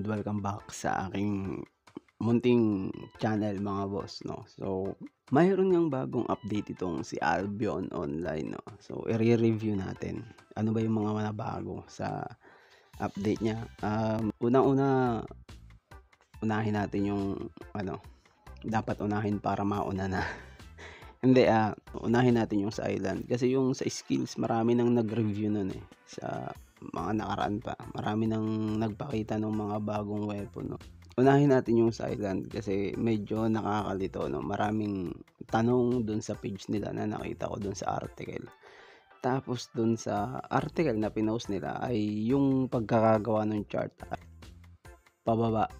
and welcome back sa aking munting channel mga boss, no. So, mayroon ngang bagong update itong si Albion Online, no. So, i-re-review natin. Ano ba yung mga nabago sa update niya? Unang-una, unahin natin yung ano, dapat unahin para mauna na. Hindi, unahin natin yung sa island. Kasi yung sa skills, marami nang nag-review nun eh. Sa mga nakaraan pa. Marami nang nagpakita ng mga bagong weapon, no. Unahin natin yung sa island kasi medyo nakakalito, no. Maraming tanong dun sa page nila na nakita ko dun sa article. Tapos dun sa article na pinost nila ay yung pagkakagawa ng chart pababa.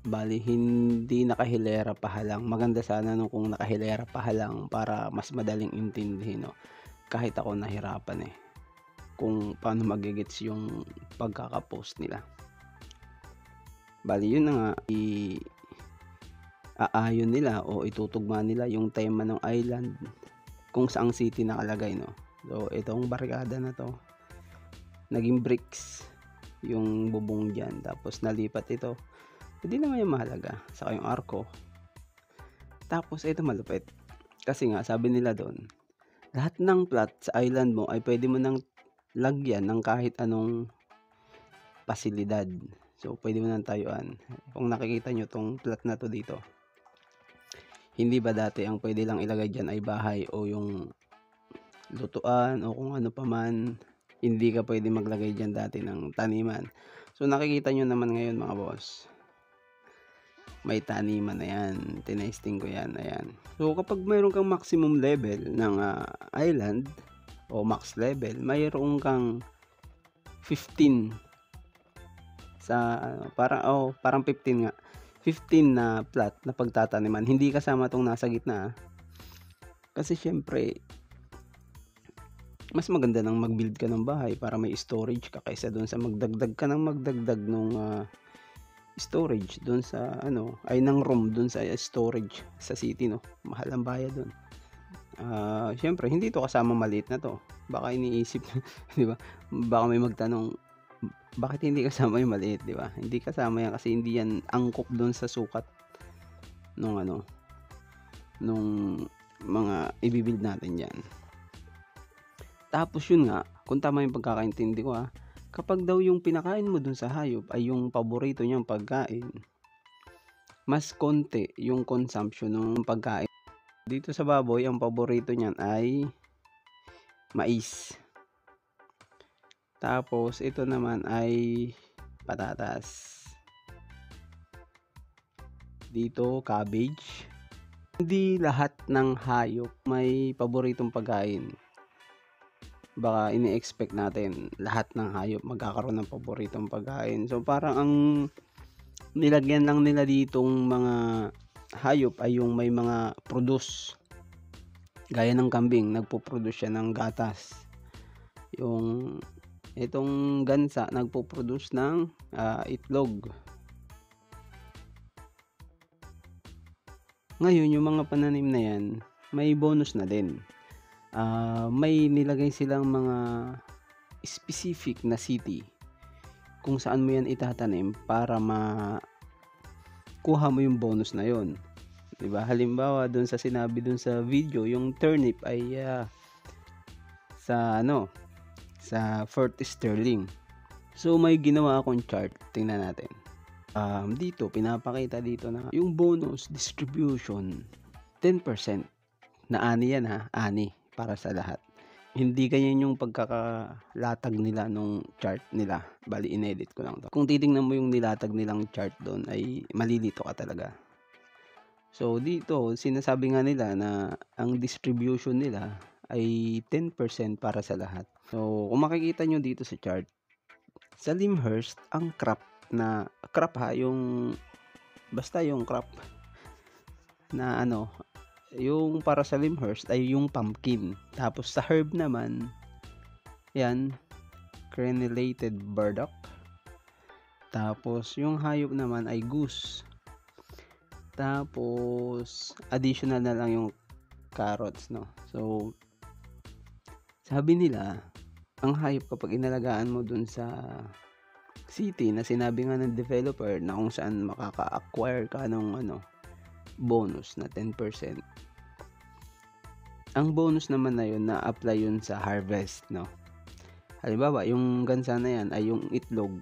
Bali hindi nakahilera pahalang. Maganda sana nung kung nakahilera pahalang para mas madaling intindihin, no. Kahit ako nahirapan eh, kung paano magigets yung pagkaka-post nila. Bali yun na nga, aayon nila o itutugma nila yung tema ng island kung saang city nakalagay, no. So itong barkada na to, naging bricks yung bubong dyan, tapos nalipat ito. Hindi naman yung mahalaga, saka yung arko. Tapos ito malupit, kasi nga sabi nila doon, lahat ng plot sa island mo ay pwede mo nang lagyan ng kahit anong pasilidad. So pwede mo nang tayuan. Kung nakikita nyo tong plot na to dito, hindi ba dati ang pwede lang ilagay dyan ay bahay o yung lutuan o kung ano pa man. Hindi ka pwede maglagay dyan dati ng taniman. So nakikita nyo naman ngayon mga boss, may taniman na yan. Tinesting ko yan, ayan. So kapag mayroon kang maximum level ng island o max level, mayroon kang 15 sa parang 15 nga, 15 na plot na pagtataniman. Hindi kasama tong nasa gitna kasi syempre mas maganda nang mag-build ka ng bahay para may storage ka kaysa doon sa magdagdag ka ng magdagdag nung storage doon sa ng room doon sa storage sa city, no. Mahal ang bayad doon. Syempre hindi to kasama maliit na to. Baka iniisip di ba? Baka may magtanong, bakit hindi kasama yung maliit, di ba? Hindi kasama yan kasi hindi yan angkop doon sa sukat nung nung mga i-build natin diyan. Tapos yun nga, kung tama yung pagkakaintindi ko, kapag daw yung pinakain mo dun sa hayop ay yung paborito niyang pagkain, mas konti yung consumption ng pagkain. Dito sa baboy, ang paborito niyan ay mais. Tapos ito naman ay patatas. Dito cabbage. Hindi lahat ng hayop may paboritong pagkain. Baka ini-expect natin lahat ng hayop magkakaroon ng paboritong pagkain. So parang ang nilagyan lang nila ditong mga hayop ay yung may mga produce. Gaya ng kambing, nagpo-produce siya ng gatas. Yung itong gansa nagpo-produce ng itlog. Ngayon yung mga pananim na yan, may bonus na din. May nilagay silang mga specific na city kung saan mo yan itatanim para makuha mo yung bonus na yon, diba? Halimbawa dun sa sinabi dun sa video, yung turnip ay sa Fort Sterling. So may ginawa akong chart, tingnan natin. Dito pinapakita dito na yung bonus distribution 10%, na ani yan ani para sa lahat. Hindi ganyan yung pagkakalatag nila nung chart nila. Bali inedit ko lang to. Kung titingnan mo yung nilatag nilang chart doon ay malilito ka talaga. So dito sinasabi nga nila na ang distribution nila ay 10% para sa lahat. So kung makikita nyo dito sa chart, sa Limhurst ang crop yung basta yung crop na yung para sa Limhurst ay yung pumpkin. Tapos sa herb naman, yan, crenellated burdock. Tapos yung hayop naman ay goose. Tapos additional na lang yung carrots, no. So sabi nila, ang hayop kapag inalagaan mo dun sa city na sinabi nga ng developer na kung saan makaka-acquire ka ng bonus na 10%. Ang bonus naman na yun na-apply yun sa harvest, no? Halimbawa, yung gansa na yan ay yung itlog,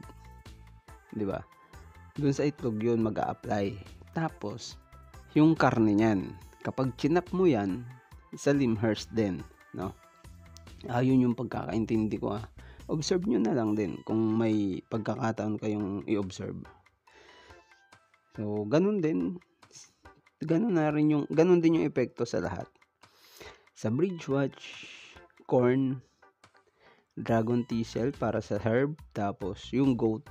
di ba? Doon sa itlog yun mag-a-apply. Tapos, yung karne niyan, kapag chinap mo yan, sa Limhurst din, no? Yun yung pagkakaintindi ko. Observe nyo na lang din kung may pagkakataon kayong i-observe. So, ganun din. Ganun din yung epekto sa lahat. Sa Bridgewatch, corn, dragon teasel para sa herb, tapos yung goat,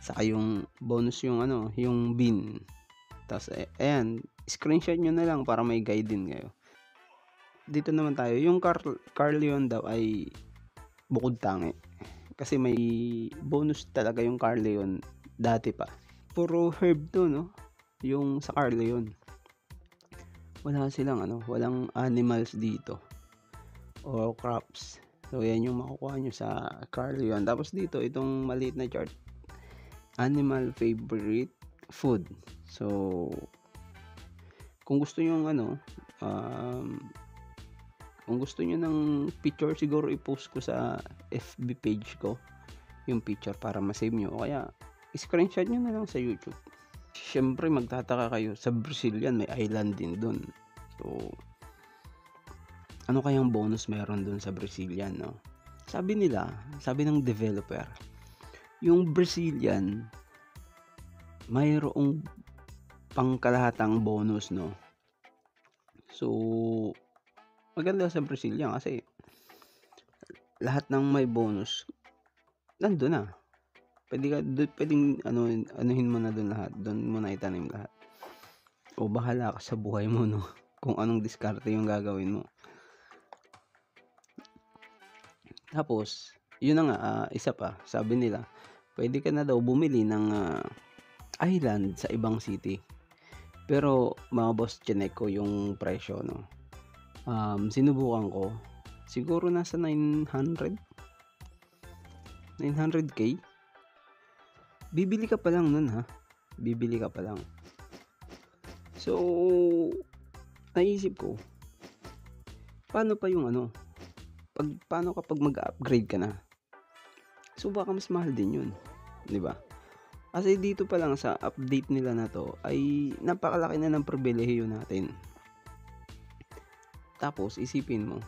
saka yung bonus yung yung bean. Tapos ayan, screenshot nyo na lang para may guide din kayo. Dito naman tayo, yung Carleon daw ay bukod tangi. Kasi may bonus talaga yung Carleon dati pa. Puro herb to, no? Yung sa Carleon. Wala silang walang animals dito o crops. So yan yung makukuha nyo sa Carleon. Tapos dito itong maliit na chart, animal favorite food. So kung gusto nyo kung gusto nyo ng picture, siguro i-post ko sa FB page ko yung picture para ma-save nyo, o kaya screenshot nyo na lang sa YouTube. Siyempre magtataka kayo, sa Brazil yan, may island din dun. So ano kayang bonus meron dun sa Brazilian, no? Sabi ng developer, yung Brazilian mayroong pangkalahatang bonus, no? So maganda sa Brazilian kasi lahat ng may bonus nandun na. Pwedeng anuhin mo na dun lahat. Doon mo na itanim lahat. O bahala ka sa buhay mo, no? Kung anong diskarte yung gagawin mo. Tapos, yun na nga, isa pa, sabi nila, pwede ka na daw bumili ng island sa ibang city. Pero, mga boss, chinek ko yung presyo, no? Sinubukan ko, siguro nasa 900k. Bibili ka pa lang nun, ha? Bibili ka pa lang. So, naisip ko, paano pa yung paano kapag mag-upgrade ka na? So baka mas mahal din yun, di ba? Kasi dito pa lang sa update nila na to ay napakalaki na ng pribilehiyo natin. Tapos isipin mo,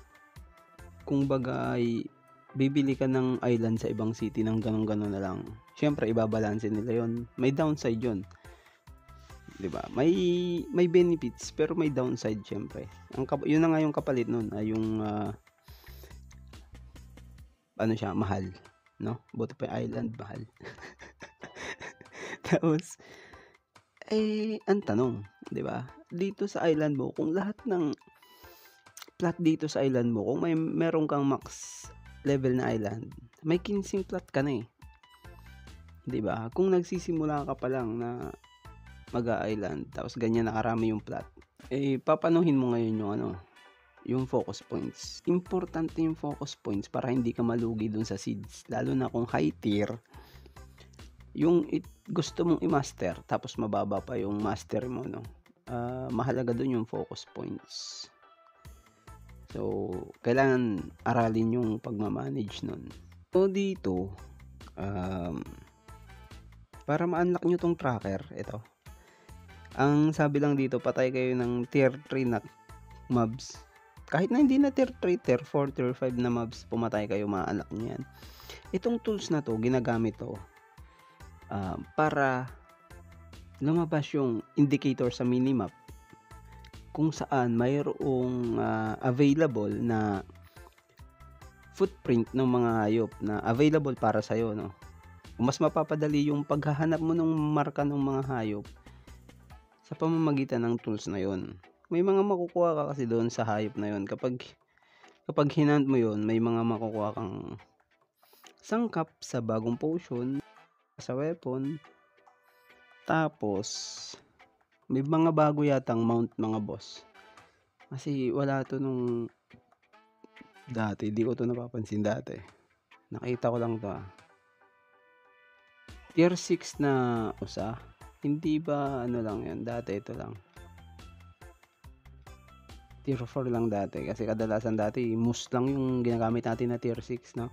kung bagay bibili ka ng island sa ibang city ng ganun-ganun na lang, syempre ibabalanse nila yon. May downside yon, di ba? May benefits pero may downside syempre. Yun na nga yung kapalit nun ay yung mahal, no? Buti pa yung island mahal. Tapos ang tanong, 'di ba? Dito sa island mo, kung lahat ng plot dito sa island mo, kung meron kang max level na island, may 15 plot ka na 'di ba? Kung nagsisimula ka pa lang na mag-island, tapos ganyan nakarami yung plot, papanuhin mo ngayon yung focus points. Importante yung focus points para hindi ka malugi dun sa seeds, lalo na kung high tier yung gusto mong i-master, tapos mababa pa yung master mo, no? Mahalaga dun yung focus points. So kailangan aralin yung pagmamanage nun. So dito para ma-unlock nyo tong tracker, ito ang sabi lang dito, patay kayo ng tier 3 na mobs. Kahit na hindi na tier 3, tier 4, tier 5 na mobs, pumatay kayo, ma-unlock nyo yan. Itong tools na to, ginagamit to para lumabas yung indicator sa minimap kung saan mayroong available na footprint ng mga hayop na available para sa'yo, no? Mas mapapadali yung paghahanap mo ng marka ng mga hayop sa pamamagitan ng tools na yon. May mga makukuha ka kasi doon sa hayop na yon. Kapag hinand mo yon, may mga makukuha kang sangkap sa bagong potion, sa weapon. Tapos may mga bago yatang mount, mga boss. Kasi wala to nung dati, di ko to napapansin dati. Nakita ko lang to Tier 6 na usa, hindi ba ano lang 'yun, dati ito lang, Tier 4 lang dati kasi kadalasan dati moose lang yung ginagamit natin na Tier 6 'no.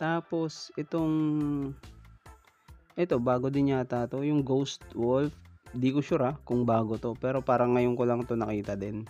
Tapos ito bago din yata 'to, yung Ghost Wolf, 'di ko sure, kung bago 'to, pero parang ngayon ko lang 'to nakita din.